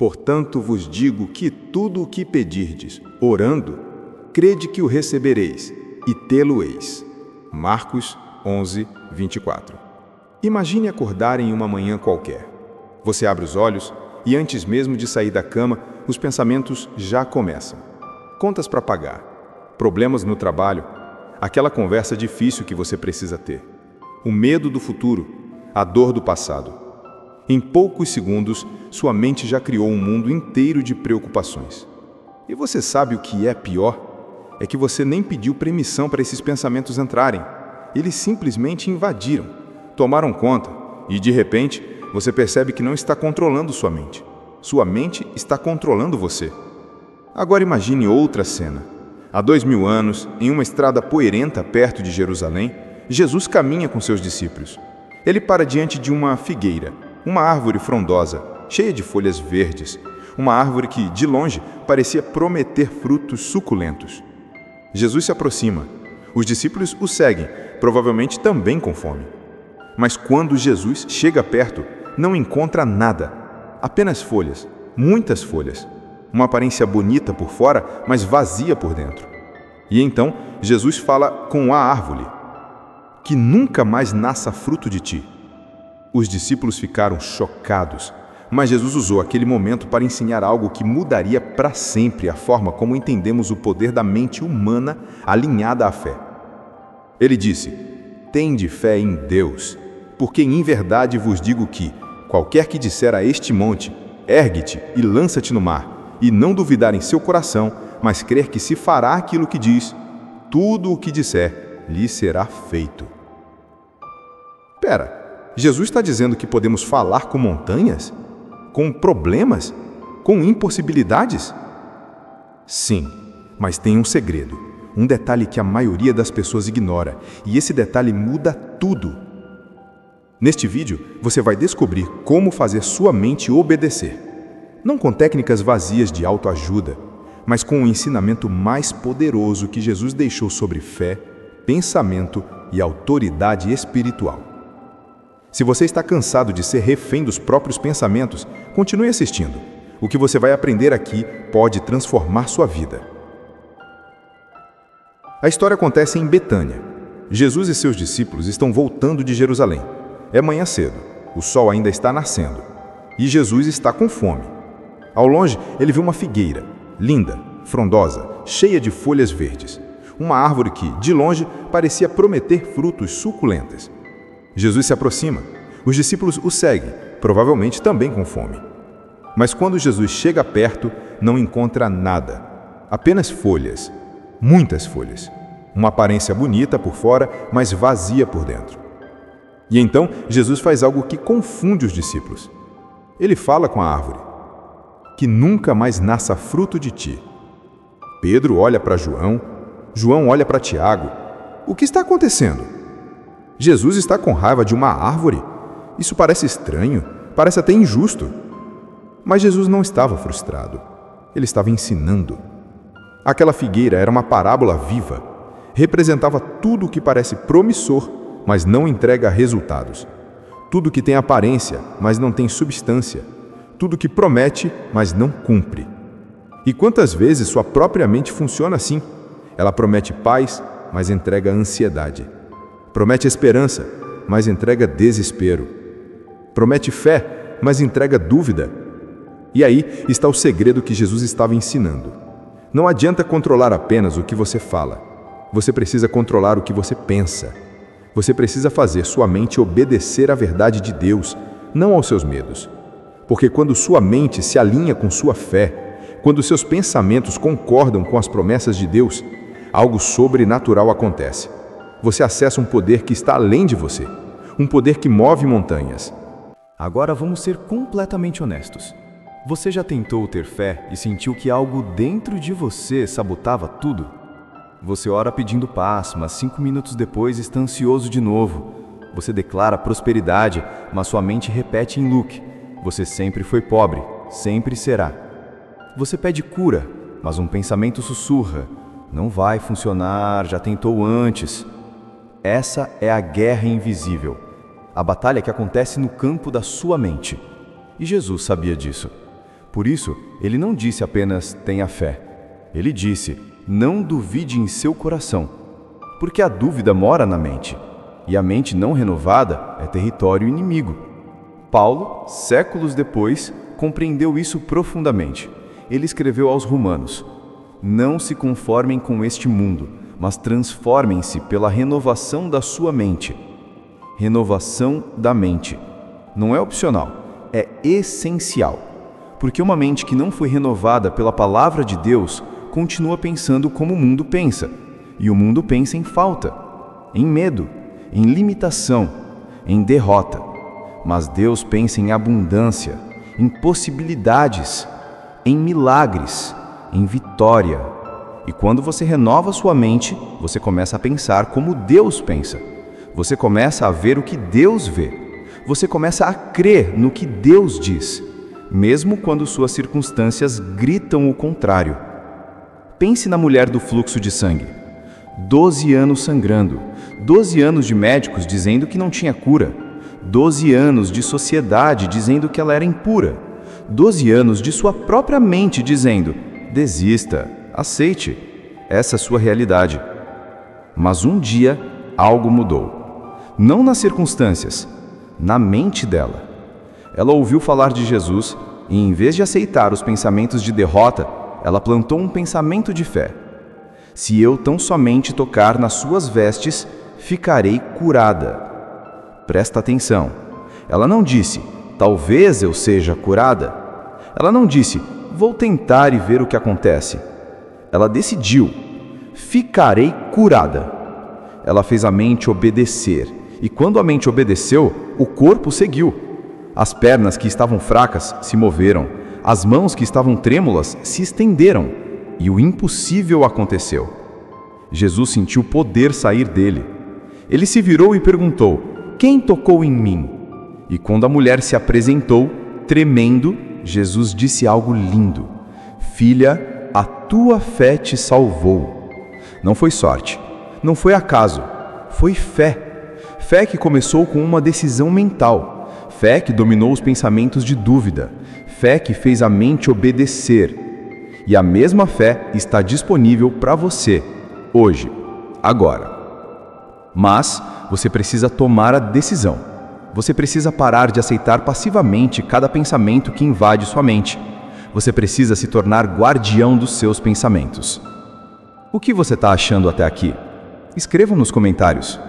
Portanto vos digo que tudo o que pedirdes, orando, crede que o recebereis, e tê-lo-eis. Marcos 11, 24. Imagine acordar em uma manhã qualquer. Você abre os olhos e antes mesmo de sair da cama, os pensamentos já começam. Contas para pagar, problemas no trabalho, aquela conversa difícil que você precisa ter, o medo do futuro, a dor do passado. Em poucos segundos, sua mente já criou um mundo inteiro de preocupações. E você sabe o que é pior? É que você nem pediu permissão para esses pensamentos entrarem. Eles simplesmente invadiram, tomaram conta e, de repente, você percebe que não está controlando sua mente. Sua mente está controlando você. Agora imagine outra cena. Há 2000 anos, em uma estrada poeirenta perto de Jerusalém, Jesus caminha com seus discípulos. Ele para diante de uma figueira, uma árvore frondosa, cheia de folhas verdes, uma árvore que, de longe, parecia prometer frutos suculentos. Jesus se aproxima. Os discípulos o seguem, provavelmente também com fome. Mas quando Jesus chega perto, não encontra nada. Apenas folhas, muitas folhas. Uma aparência bonita por fora, mas vazia por dentro. E então, Jesus fala com a árvore: que nunca mais nasça fruto de ti. Os discípulos ficaram chocados, mas Jesus usou aquele momento para ensinar algo que mudaria para sempre a forma como entendemos o poder da mente humana alinhada à fé. Ele disse: tende fé em Deus, porque em verdade vos digo que, qualquer que disser a este monte, ergue-te e lança-te no mar, e não duvidar em seu coração, mas crer que se fará aquilo que diz, tudo o que disser lhe será feito. Pera, Jesus está dizendo que podemos falar com montanhas? Com problemas? Com impossibilidades? Sim, mas tem um segredo, um detalhe que a maioria das pessoas ignora, e esse detalhe muda tudo. Neste vídeo, você vai descobrir como fazer sua mente obedecer. Não com técnicas vazias de autoajuda, mas com o ensinamento mais poderoso que Jesus deixou sobre fé, pensamento e autoridade espiritual. Se você está cansado de ser refém dos próprios pensamentos, continue assistindo. O que você vai aprender aqui pode transformar sua vida. A história acontece em Betânia. Jesus e seus discípulos estão voltando de Jerusalém. É manhã cedo, o sol ainda está nascendo, e Jesus está com fome. Ao longe, ele viu uma figueira, linda, frondosa, cheia de folhas verdes. Uma árvore que, de longe, parecia prometer frutos suculentos. Jesus se aproxima. Os discípulos o seguem, provavelmente também com fome. Mas quando Jesus chega perto, não encontra nada. Apenas folhas, muitas folhas. Uma aparência bonita por fora, mas vazia por dentro. E então, Jesus faz algo que confunde os discípulos. Ele fala com a árvore: que nunca mais nasça fruto de ti. Pedro olha para João, João olha para Tiago. O que está acontecendo? Jesus está com raiva de uma árvore? Isso parece estranho, parece até injusto. Mas Jesus não estava frustrado. Ele estava ensinando. Aquela figueira era uma parábola viva. Representava tudo o que parece promissor, mas não entrega resultados. Tudo que tem aparência, mas não tem substância. Tudo que promete, mas não cumpre. E quantas vezes sua própria mente funciona assim? Ela promete paz, mas entrega ansiedade. Promete esperança, mas entrega desespero. Promete fé, mas entrega dúvida. E aí está o segredo que Jesus estava ensinando. Não adianta controlar apenas o que você fala. Você precisa controlar o que você pensa. Você precisa fazer sua mente obedecer à verdade de Deus, não aos seus medos. Porque quando sua mente se alinha com sua fé, quando seus pensamentos concordam com as promessas de Deus, algo sobrenatural acontece. Você acessa um poder que está além de você, um poder que move montanhas. Agora vamos ser completamente honestos. Você já tentou ter fé e sentiu que algo dentro de você sabotava tudo? Você ora pedindo paz, mas 5 minutos depois está ansioso de novo. Você declara prosperidade, mas sua mente repete em loop: você sempre foi pobre, sempre será. Você pede cura, mas um pensamento sussurra: não vai funcionar, já tentou antes. Essa é a guerra invisível, a batalha que acontece no campo da sua mente. E Jesus sabia disso. Por isso, ele não disse apenas tenha fé. Ele disse, não duvide em seu coração, porque a dúvida mora na mente, e a mente não renovada é território inimigo. Paulo, séculos depois, compreendeu isso profundamente. Ele escreveu aos Romanos: não se conformem com este mundo, mas transformem-se pela renovação da sua mente. Renovação da mente. Não é opcional, é essencial. Porque uma mente que não foi renovada pela palavra de Deus continua pensando como o mundo pensa. E o mundo pensa em falta, em medo, em limitação, em derrota. Mas Deus pensa em abundância, em possibilidades, em milagres, em vitória. E quando você renova sua mente, você começa a pensar como Deus pensa. Você começa a ver o que Deus vê. Você começa a crer no que Deus diz, mesmo quando suas circunstâncias gritam o contrário. Pense na mulher do fluxo de sangue. 12 anos sangrando, 12 anos de médicos dizendo que não tinha cura, 12 anos de sociedade dizendo que ela era impura, 12 anos de sua própria mente dizendo: desista, aceite, essa é a sua realidade. Mas um dia, algo mudou. Não nas circunstâncias, na mente dela. Ela ouviu falar de Jesus e, em vez de aceitar os pensamentos de derrota, ela plantou um pensamento de fé. Se eu tão somente tocar nas suas vestes, ficarei curada. Presta atenção. Ela não disse, talvez eu seja curada. Ela não disse, vou tentar e ver o que acontece. Ela decidiu, ficarei curada. Ela fez a mente obedecer. E quando a mente obedeceu, o corpo seguiu. As pernas que estavam fracas se moveram, as mãos que estavam trêmulas se estenderam, e o impossível aconteceu. Jesus sentiu poder sair dele. Ele se virou e perguntou: quem tocou em mim? E quando a mulher se apresentou, tremendo, Jesus disse algo lindo: filha, a tua fé te salvou. Não foi sorte, não foi acaso, foi fé. Fé que começou com uma decisão mental, fé que dominou os pensamentos de dúvida, fé que fez a mente obedecer. E a mesma fé está disponível para você, hoje, agora. Mas você precisa tomar a decisão. Você precisa parar de aceitar passivamente cada pensamento que invade sua mente. Você precisa se tornar guardião dos seus pensamentos. O que você está achando até aqui? Escreva nos comentários.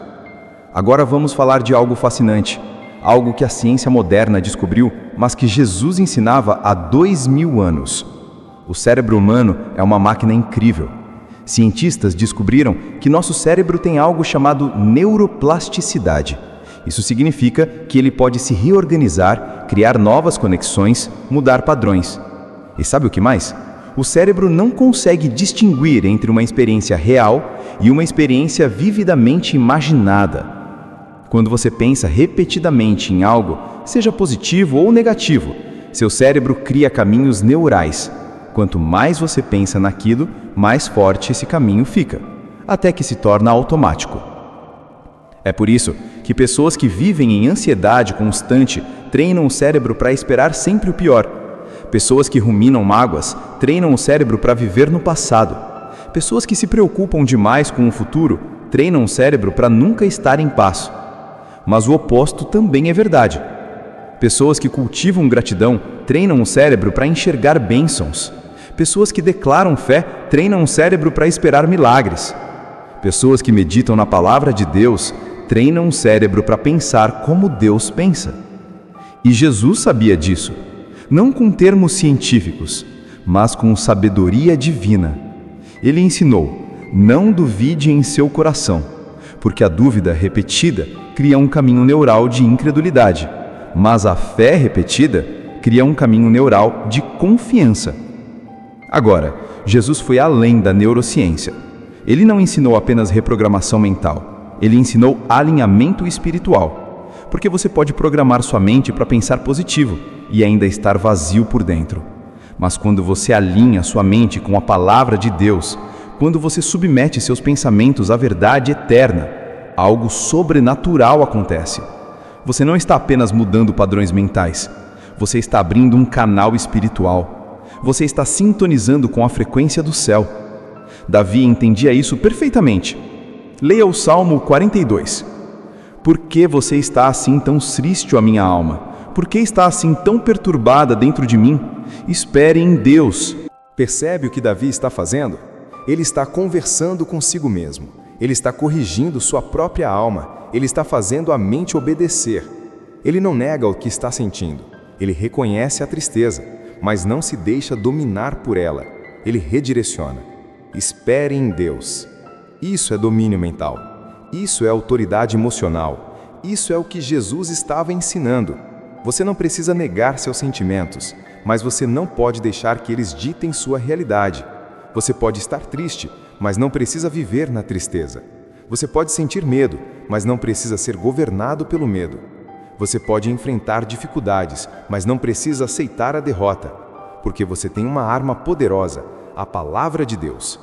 Agora vamos falar de algo fascinante, algo que a ciência moderna descobriu, mas que Jesus ensinava há 2000 anos. O cérebro humano é uma máquina incrível. Cientistas descobriram que nosso cérebro tem algo chamado neuroplasticidade. Isso significa que ele pode se reorganizar, criar novas conexões, mudar padrões. E sabe o que mais? O cérebro não consegue distinguir entre uma experiência real e uma experiência vividamente imaginada. Quando você pensa repetidamente em algo, seja positivo ou negativo, seu cérebro cria caminhos neurais. Quanto mais você pensa naquilo, mais forte esse caminho fica, até que se torna automático. É por isso que pessoas que vivem em ansiedade constante treinam o cérebro para esperar sempre o pior. Pessoas que ruminam mágoas treinam o cérebro para viver no passado. Pessoas que se preocupam demais com o futuro treinam o cérebro para nunca estar em paz. Mas o oposto também é verdade. Pessoas que cultivam gratidão treinam o cérebro para enxergar bênçãos. Pessoas que declaram fé treinam o cérebro para esperar milagres. Pessoas que meditam na palavra de Deus treinam o cérebro para pensar como Deus pensa. E Jesus sabia disso, não com termos científicos, mas com sabedoria divina. Ele ensinou: não duvide em seu coração, porque a dúvida repetida cria um caminho neural de incredulidade, mas a fé repetida cria um caminho neural de confiança. Agora, Jesus foi além da neurociência. Ele não ensinou apenas reprogramação mental, ele ensinou alinhamento espiritual, porque você pode programar sua mente para pensar positivo e ainda estar vazio por dentro. Mas quando você alinha sua mente com a palavra de Deus, quando você submete seus pensamentos à verdade eterna, algo sobrenatural acontece. Você não está apenas mudando padrões mentais, Você está abrindo um canal espiritual. Você está sintonizando com a frequência do céu. Davi entendia isso perfeitamente. Leia o Salmo 42. Por que você está assim tão triste, ó minha alma? Por que está assim tão perturbada dentro de mim? Espere em Deus. Percebe o que Davi está fazendo? Ele está conversando consigo mesmo. Ele está corrigindo sua própria alma. Ele está fazendo a mente obedecer. Ele não nega o que está sentindo. Ele reconhece a tristeza, mas não se deixa dominar por ela. Ele redireciona. Espere em Deus. Isso é domínio mental. Isso é autoridade emocional. Isso é o que Jesus estava ensinando. Você não precisa negar seus sentimentos, mas você não pode deixar que eles ditem sua realidade. Você pode estar triste, mas não precisa viver na tristeza. Você pode sentir medo, mas não precisa ser governado pelo medo. Você pode enfrentar dificuldades, mas não precisa aceitar a derrota, porque você tem uma arma poderosa, a palavra de Deus.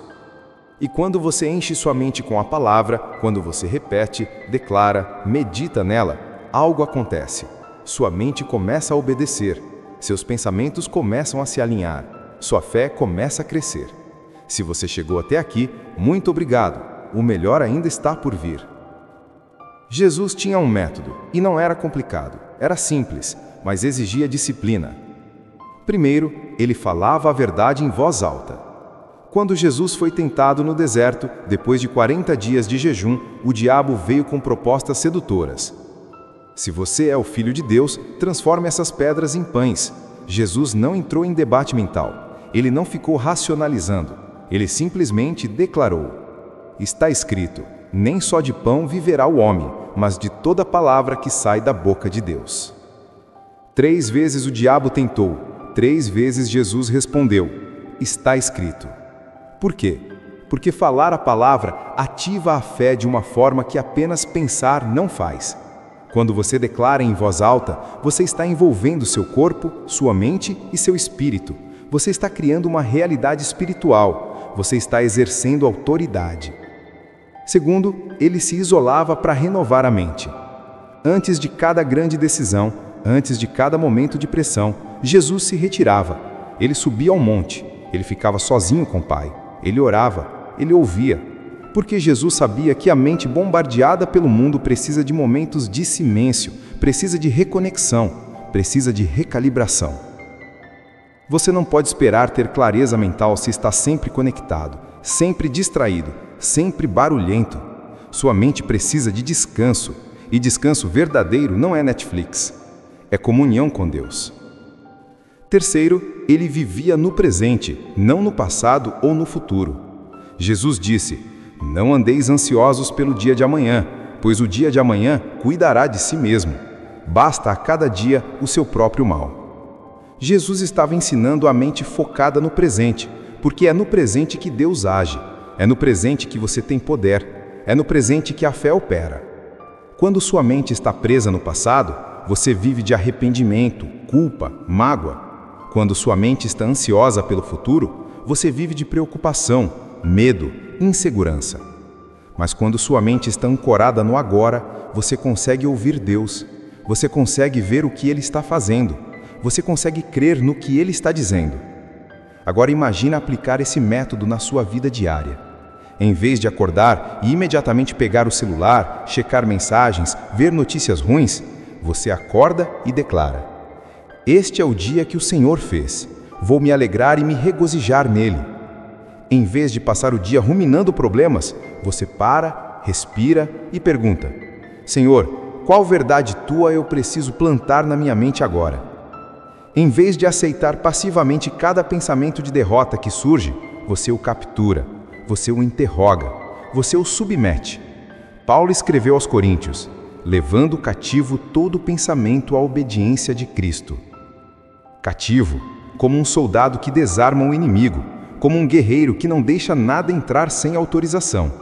E quando você enche sua mente com a palavra, quando você repete, declara, medita nela, algo acontece. Sua mente começa a obedecer, seus pensamentos começam a se alinhar, sua fé começa a crescer. Se você chegou até aqui, muito obrigado. O melhor ainda está por vir. Jesus tinha um método, e não era complicado. Era simples, mas exigia disciplina. Primeiro, ele falava a verdade em voz alta. Quando Jesus foi tentado no deserto, depois de 40 dias de jejum, o diabo veio com propostas sedutoras. Se você é o Filho de Deus, transforme essas pedras em pães. Jesus não entrou em debate mental. Ele não ficou racionalizando. Ele simplesmente declarou: está escrito, nem só de pão viverá o homem, mas de toda palavra que sai da boca de Deus. 3 vezes o diabo tentou, 3 vezes Jesus respondeu: está escrito. Por quê? Porque falar a palavra ativa a fé de uma forma que apenas pensar não faz. Quando você declara em voz alta, você está envolvendo seu corpo, sua mente e seu espírito. Você está criando uma realidade espiritual. Você está exercendo autoridade. Segundo, ele se isolava para renovar a mente. Antes de cada grande decisão, antes de cada momento de pressão, Jesus se retirava. Ele subia ao monte. Ele ficava sozinho com o Pai. Ele orava. Ele ouvia. Porque Jesus sabia que a mente bombardeada pelo mundo precisa de momentos de silêncio, precisa de reconexão, precisa de recalibração. Você não pode esperar ter clareza mental se está sempre conectado, sempre distraído, sempre barulhento. Sua mente precisa de descanso, e descanso verdadeiro não é Netflix, é comunhão com Deus. Terceiro, ele vivia no presente, não no passado ou no futuro. Jesus disse: não andeis ansiosos pelo dia de amanhã, pois o dia de amanhã cuidará de si mesmo. Basta a cada dia o seu próprio mal. Jesus estava ensinando a mente focada no presente, porque é no presente que Deus age, é no presente que você tem poder, é no presente que a fé opera. Quando sua mente está presa no passado, você vive de arrependimento, culpa, mágoa. Quando sua mente está ansiosa pelo futuro, você vive de preocupação, medo, insegurança. Mas quando sua mente está ancorada no agora, você consegue ouvir Deus, você consegue ver o que Ele está fazendo. Você consegue crer no que Ele está dizendo. Agora imagina aplicar esse método na sua vida diária. Em vez de acordar e imediatamente pegar o celular, checar mensagens, ver notícias ruins, você acorda e declara: este é o dia que o Senhor fez. Vou me alegrar e me regozijar nele. Em vez de passar o dia ruminando problemas, você para, respira e pergunta: Senhor, qual verdade tua eu preciso plantar na minha mente agora? Em vez de aceitar passivamente cada pensamento de derrota que surge, você o captura, você o interroga, você o submete. Paulo escreveu aos Coríntios: levando cativo todo pensamento à obediência de Cristo. Cativo, como um soldado que desarma o inimigo, como um guerreiro que não deixa nada entrar sem autorização.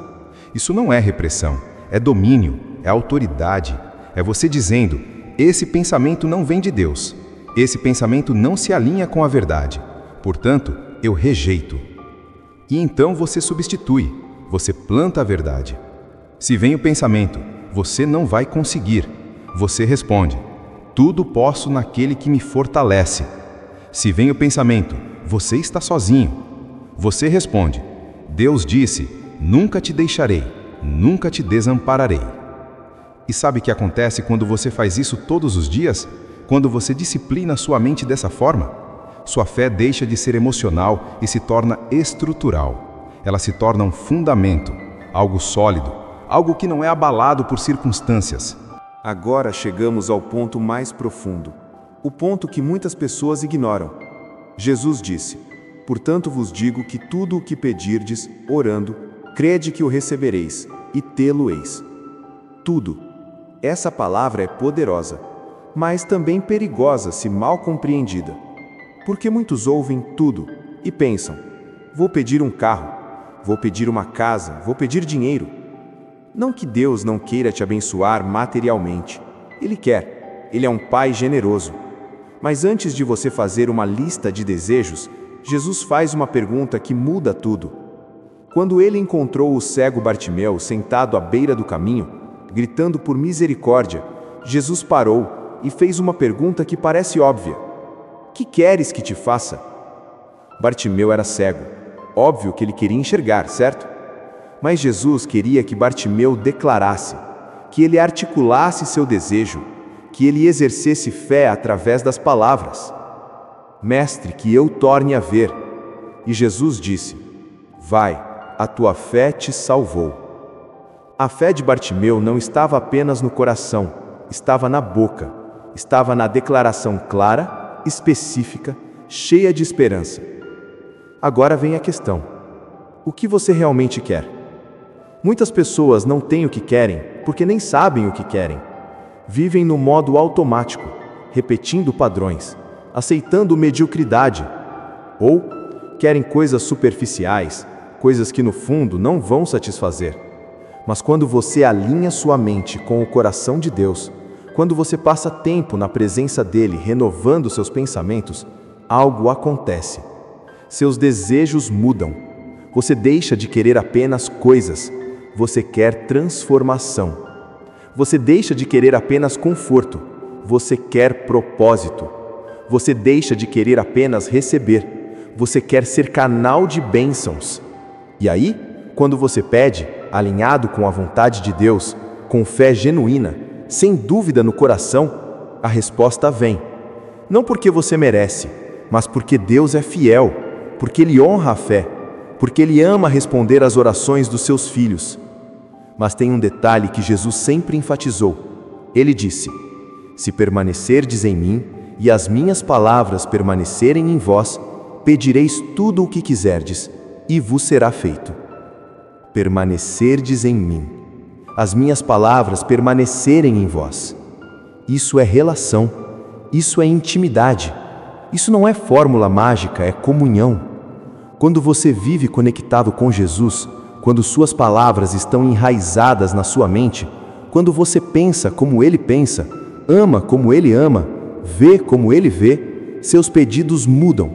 Isso não é repressão, é domínio, é autoridade. É você dizendo: esse pensamento não vem de Deus. Esse pensamento não se alinha com a verdade. Portanto, eu rejeito. E então você substitui, você planta a verdade. Se vem o pensamento: você não vai conseguir. Você responde: Tudo posso naquele que me fortalece. Se vem o pensamento, você está sozinho. Você responde, Deus disse, nunca te deixarei, nunca te desampararei. E sabe o que acontece quando você faz isso todos os dias? Quando você disciplina sua mente dessa forma? Sua fé deixa de ser emocional e se torna estrutural. Ela se torna um fundamento, algo sólido, algo que não é abalado por circunstâncias. Agora chegamos ao ponto mais profundo, o ponto que muitas pessoas ignoram. Jesus disse, portanto vos digo que tudo o que pedirdes, orando, crede que o recebereis, e tê-lo-eis. Tudo. Essa palavra é poderosa, mas também perigosa se mal compreendida. Porque muitos ouvem tudo e pensam, vou pedir um carro, vou pedir uma casa, vou pedir dinheiro. Não que Deus não queira te abençoar materialmente. Ele quer. Ele é um Pai generoso. Mas antes de você fazer uma lista de desejos, Jesus faz uma pergunta que muda tudo. Quando ele encontrou o cego Bartimeu sentado à beira do caminho, gritando por misericórdia, Jesus parou e fez uma pergunta que parece óbvia. Que queres que te faça? Bartimeu era cego. Óbvio que ele queria enxergar, certo? Mas Jesus queria que Bartimeu declarasse, que ele articulasse seu desejo, que ele exercesse fé através das palavras. Mestre, que eu torne a ver. E Jesus disse, vai, a tua fé te salvou. A fé de Bartimeu não estava apenas no coração, estava na boca, estava na declaração clara, específica, cheia de esperança. Agora vem a questão. O que você realmente quer? Muitas pessoas não têm o que querem porque nem sabem o que querem. Vivem no modo automático, repetindo padrões, aceitando mediocridade. Ou querem coisas superficiais, coisas que no fundo não vão satisfazer. Mas quando você alinha sua mente com o coração de Deus, quando você passa tempo na presença dele renovando seus pensamentos, algo acontece. Seus desejos mudam. Você deixa de querer apenas coisas. Você quer transformação. Você deixa de querer apenas conforto. Você quer propósito. Você deixa de querer apenas receber. Você quer ser canal de bênçãos. E aí, quando você pede, alinhado com a vontade de Deus, com fé genuína, sem dúvida no coração, a resposta vem. Não porque você merece, mas porque Deus é fiel, porque Ele honra a fé, porque Ele ama responder às orações dos seus filhos. Mas tem um detalhe que Jesus sempre enfatizou. Ele disse, se permanecerdes em mim e as minhas palavras permanecerem em vós, pedireis tudo o que quiserdes e vos será feito. Permanecerdes em mim, as minhas palavras permanecerem em vós. Isso é relação, isso é intimidade, isso não é fórmula mágica, é comunhão. Quando você vive conectado com Jesus, quando suas palavras estão enraizadas na sua mente, quando você pensa como Ele pensa, ama como Ele ama, vê como Ele vê, seus pedidos mudam.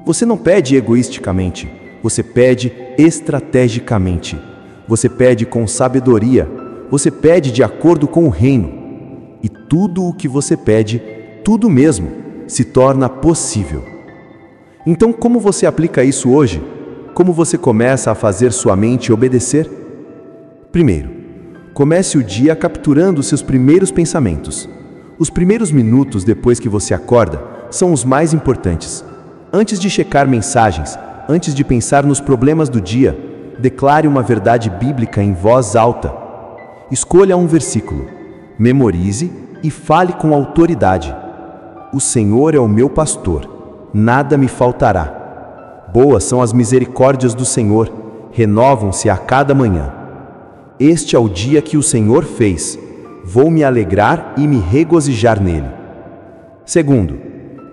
Você não pede egoisticamente, você pede estrategicamente. Você pede com sabedoria, você pede de acordo com o reino. E tudo o que você pede, tudo mesmo, se torna possível. Então, como você aplica isso hoje? Como você começa a fazer sua mente obedecer? Primeiro, comece o dia capturando seus primeiros pensamentos. Os primeiros minutos depois que você acorda são os mais importantes. Antes de checar mensagens, antes de pensar nos problemas do dia, declare uma verdade bíblica em voz alta. Escolha um versículo, memorize e fale com autoridade. O Senhor é o meu pastor, nada me faltará. Boas são as misericórdias do Senhor, renovam-se a cada manhã. Este é o dia que o Senhor fez, vou me alegrar e me regozijar nele. Segundo,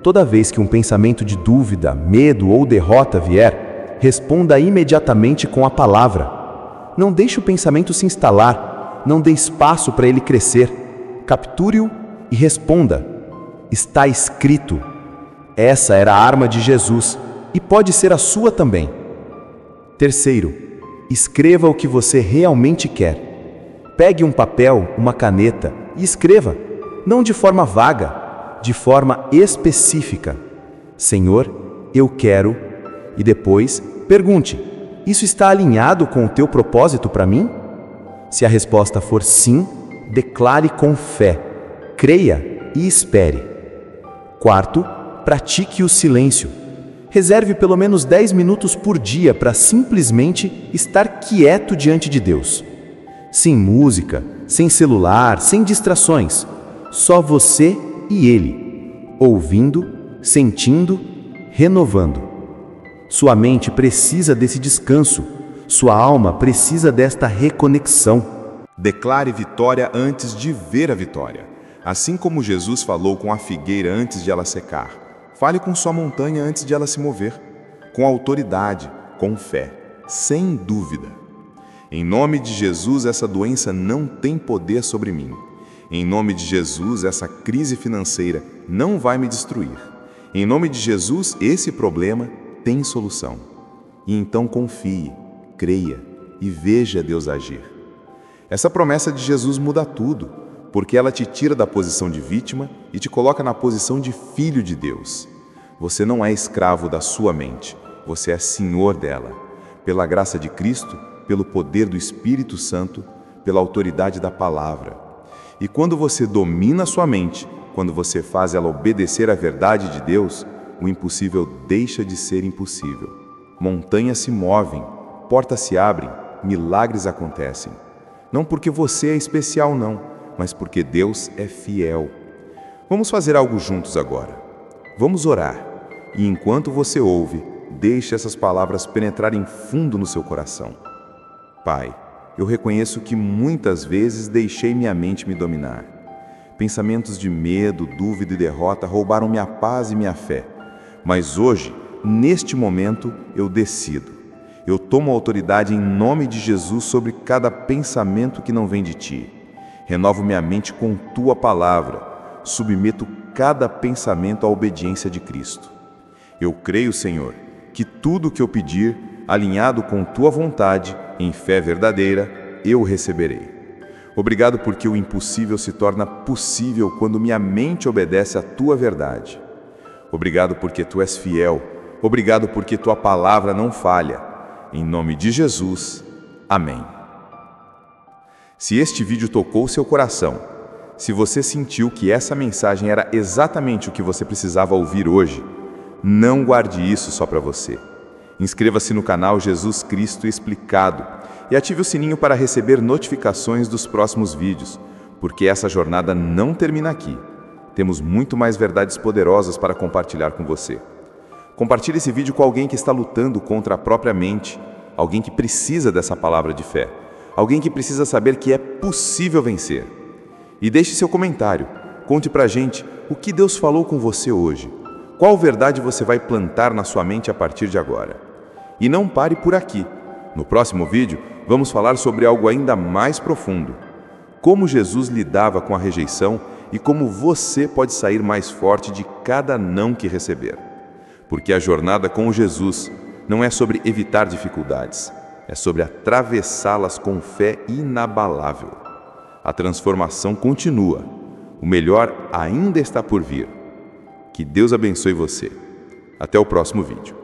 toda vez que um pensamento de dúvida, medo ou derrota vier, responda imediatamente com a palavra. Não deixe o pensamento se instalar, não dê espaço para ele crescer. Capture-o e responda. Está escrito. Essa era a arma de Jesus e pode ser a sua também. Terceiro, escreva o que você realmente quer. Pegue um papel, uma caneta e escreva, não de forma vaga, de forma específica: Senhor, eu quero. E depois, pergunte: isso está alinhado com o teu propósito para mim? Se a resposta for sim, declare com fé, creia e espere. Quarto, pratique o silêncio. Reserve pelo menos 10 minutos por dia para simplesmente estar quieto diante de Deus. Sem música, sem celular, sem distrações. Só você e Ele, ouvindo, sentindo, renovando. Sua mente precisa desse descanso. Sua alma precisa desta reconexão. Declare vitória antes de ver a vitória. Assim como Jesus falou com a figueira antes de ela secar. Fale com sua montanha antes de ela se mover. Com autoridade, com fé, sem dúvida. Em nome de Jesus, essa doença não tem poder sobre mim. Em nome de Jesus, essa crise financeira não vai me destruir. Em nome de Jesus, esse problema tem solução. E então confie, creia e veja Deus agir. Essa promessa de Jesus muda tudo, porque ela te tira da posição de vítima e te coloca na posição de filho de Deus. Você não é escravo da sua mente, você é senhor dela. Pela graça de Cristo, pelo poder do Espírito Santo, pela autoridade da palavra. E quando você domina a sua mente, quando você faz ela obedecer à verdade de Deus, o impossível deixa de ser impossível. Montanhas se movem, portas se abrem, milagres acontecem. Não porque você é especial, não, mas porque Deus é fiel. Vamos fazer algo juntos agora. Vamos orar. E enquanto você ouve, deixe essas palavras penetrarem fundo no seu coração. Pai, eu reconheço que muitas vezes deixei minha mente me dominar. Pensamentos de medo, dúvida e derrota roubaram minha paz e minha fé. Mas hoje, neste momento, eu decido. Eu tomo autoridade em nome de Jesus sobre cada pensamento que não vem de Ti. Renovo minha mente com Tua palavra. Submeto cada pensamento à obediência de Cristo. Eu creio, Senhor, que tudo o que eu pedir, alinhado com Tua vontade, em fé verdadeira, eu receberei. Obrigado porque o impossível se torna possível quando minha mente obedece à Tua verdade. Obrigado porque Tu és fiel. Obrigado porque Tua palavra não falha. Em nome de Jesus. Amém. Se este vídeo tocou seu coração, se você sentiu que essa mensagem era exatamente o que você precisava ouvir hoje, não guarde isso só para você. Inscreva-se no canal Jesus Cristo Explicado e ative o sininho para receber notificações dos próximos vídeos, porque essa jornada não termina aqui. Temos muito mais verdades poderosas para compartilhar com você. Compartilhe esse vídeo com alguém que está lutando contra a própria mente, alguém que precisa dessa palavra de fé, alguém que precisa saber que é possível vencer. E deixe seu comentário, conte pra gente o que Deus falou com você hoje, qual verdade você vai plantar na sua mente a partir de agora. E não pare por aqui. No próximo vídeo, vamos falar sobre algo ainda mais profundo. Como Jesus lidava com a rejeição e como você pode sair mais forte de cada não que receber. Porque a jornada com Jesus não é sobre evitar dificuldades, é sobre atravessá-las com fé inabalável. A transformação continua. O melhor ainda está por vir. Que Deus abençoe você. Até o próximo vídeo.